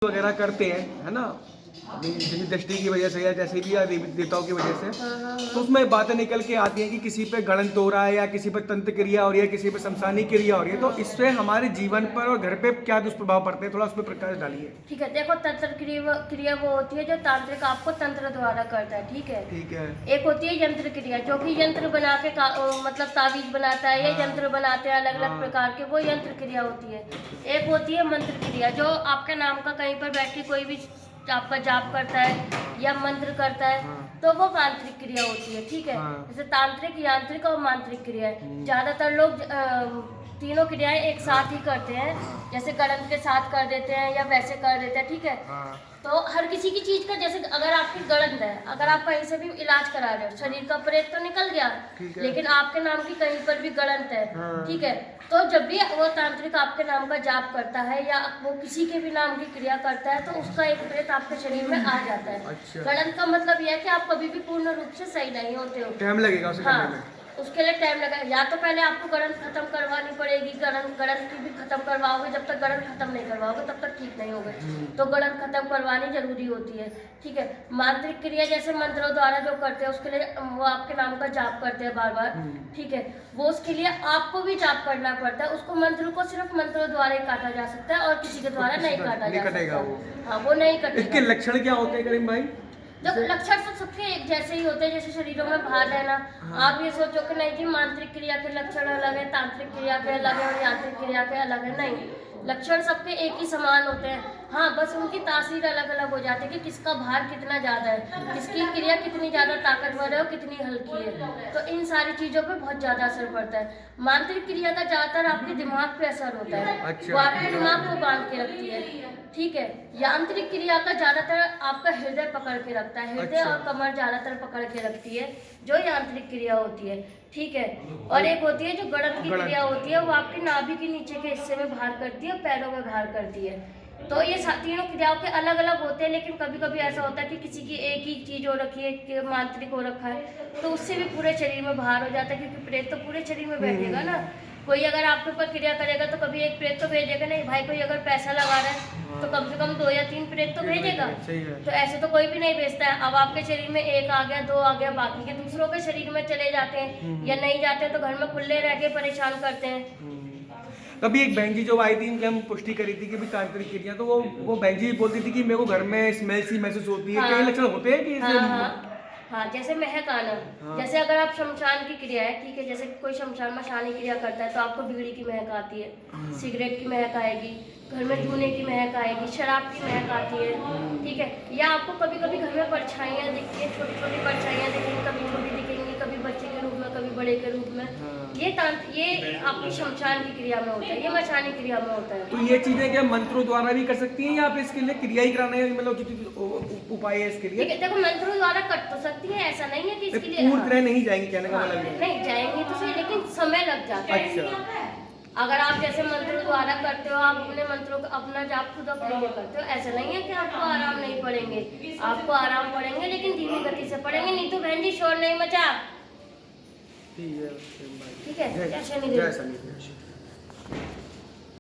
वगैरह करते हैं, है ना, अपनी जैसे दृष्टि की वजह से या जैसे भी या देवी देवताओं की वजह से, तो उसमें बातें निकल के आती हैं कि किसी पे गणंत हो रहा है या किसी पे तंत्र क्रिया हो रही है, किसी पे शमशानी क्रिया हो रही है, तो इससे हमारे जीवन पर और घर पे क्या दुष्प्रभाव पड़ते हैं, थोड़ा उस पर प्रकाश डालिए। ठीक है, देखो तंत्र क्रिया वो होती है जो तांत्रिक आपको तंत्र द्वारा करता है। ठीक है, ठीक है। एक होती है यंत्र क्रिया, जो कि यंत्र बना के मतलब तावीज बनाता है या यंत्र बनाते हैं अलग अलग प्रकार के, वो यंत्र क्रिया होती है। एक होती है मंत्र क्रिया, जो आपके नाम का कहीं पर बैठ के कोई भी आपका जाप करता है या मंत्र करता है, तो वो मांत्रिक क्रिया होती है। ठीक है, जैसे तांत्रिक, यांत्रिक और मांत्रिक क्रिया है। ज्यादातर लोग तीनों क्रियाएं एक साथ ही करते हैं, जैसे गणंत के साथ कर देते हैं या वैसे कर देते हैं। ठीक है, तो हर किसी की चीज का, जैसे अगर आपकी गणंत है, अगर आप कहीं से भी इलाज करा रहे हो, शरीर का प्रेत तो निकल गया, लेकिन आपके नाम की कहीं पर भी गणंत है, ठीक है, तो जब भी वो तांत्रिक आपके नाम का जाप करता है या वो किसी के भी नाम की क्रिया करता है, तो उसका एक प्रेत आपके शरीर में आ जाता है। गणंत का मतलब यह है कि आप कभी भी पूर्ण रूप से सही नहीं होते हो, टाइम लगेगा उसे करने में। उसके लिए टाइम लगा, या तो पहले आपको गणंत खत्म करवानी पड़ेगी, गणंत की भी खत्म करवाओगे, जब तक गणंत खत्म नहीं करवाओगे तब तक ठीक नहीं होगा, तो गणंत खत्म करवानी जरूरी होती है। ठीक है, मांत्रिक क्रिया जैसे मंत्रों द्वारा जो करते हैं, उसके लिए वो आपके नाम का जाप करते हैं बार बार। ठीक है, वो उसके लिए आपको भी जाप करना पड़ता है, उसको मंत्र को सिर्फ मंत्रों द्वारा ही काटा जा सकता है और किसी के द्वारा नहीं काटा जा सकता। हाँ, वो नहीं कटेगा। इसके लक्षण क्या होते हैं करीम भाई? जब लक्षण तो सबके एक जैसे ही होते हैं, जैसे शरीरों में भार रहना। आप ये सोचो कि नहीं जी मांत्रिक क्रिया के लक्षण अलग है, तांत्रिक क्रिया के अलग है और यांत्रिक क्रिया के अलग है, नहीं, लक्षण सबके एक ही समान होते हैं। हाँ, बस उनकी तासीर अलग अलग हो जाती है कि किसका भार कितना ज्यादा है, किसकी क्रिया कितनी ज्यादा ताकतवर है और कितनी हल्की है, तो इन सारी चीजों पे बहुत ज्यादा असर पड़ता है। मांत्रिक क्रिया का ज्यादातर आपके दिमाग पे असर होता है, वो आपके दिमाग को बांध के रखती है। ठीक है, यांत्रिक क्रिया का ज्यादातर आपका हृदय पकड़ के रखता है, हृदय और कमर ज्यादातर पकड़ के रखती है, जो यांत्रिक क्रिया होती है। ठीक है, और एक होती है जो गणंत की क्रिया होती है, वो आपकी नाभि के नीचे के हिस्से में भार करती है और पैरों में भार करती है। तो ये तीनों क्रियाओं के अलग अलग होते हैं, लेकिन कभी कभी ऐसा होता है कि किसी की एक ही चीज हो रखी है कि मांत्रिक हो रखा है, तो उससे भी पूरे शरीर में भार हो जाता है, क्योंकि प्रेत तो पूरे शरीर में बैठेगा ना। कोई अगर आपके ऊपर क्रिया करेगा तो कभी एक प्रेत तो भेजेगा नहीं भाई, कोई अगर पैसा लगा रहा है तो कम से कम 2 या 3 प्रेत तो भेजेगा, तो ऐसे तो कोई भी नहीं भेजता है। अब आपके शरीर में 1 आ गया, 2 आ गया, बाकी के दूसरों के शरीर में चले जाते हैं या नहीं जाते हैं, तो घर में खुले रह के परेशान करते हैं। कभी एक बहन जी जो आई थी, इनकी हम पुष्टि करी थी कि भी तांत्रिक क्रिया, तो वो बहन जी बोलती थी कि मेरे को घर में स्मेल सी महसूस होती है। कई लक्षण होते हैं कि हाँ, जैसे महक आना। जैसे अगर आप शमशान की क्रिया है, ठीक है, जैसे कोई शमशान मशानी क्रिया करता है तो आपको बीड़ी की महक आती है, सिगरेट की महक आएगी, घर में धुएं की महक आएगी, शराब की महक आती है। ठीक है, या आपको कभी कभी घर में परछाइयाँ दिखती है, छोटी छोटी परछाइयाँ दिखेंगी, कभी छोटी दिखेंगी, कभी बच्चे के रूप में, कभी बड़े के रूप में। ये आपकी शमशान की क्रिया में होता है, ये मशानी क्रिया में होता है। तो ये चीजें क्या मंत्रों द्वारा भी कर सकती हैं या आप इसके लिए क्रिया ही कराना है, मतलब उपाय है इसके लिए? देखो, मंत्रों द्वारा कर तो सकती है, ऐसा नहीं है कि इसके लिए पूर्ण तरह नहीं जाएंगे, कहने का मतलब नहीं जाएंगे तो सही, लेकिन समय लग जाता है। अच्छा, अगर आप जैसे मंत्रों द्वारा करते हो, आप अपने मंत्रों का अपना जाप खुद अपने लिए करते हो, ऐसा नहीं है कि आपको आराम नहीं पड़ेंगे, आपको आराम पड़ेंगे, लेकिन धीमी गति से पड़ेंगे, नहीं तो बहन जी शोर नहीं मचा। ठीक है, ठीक है, जय शनिदेव।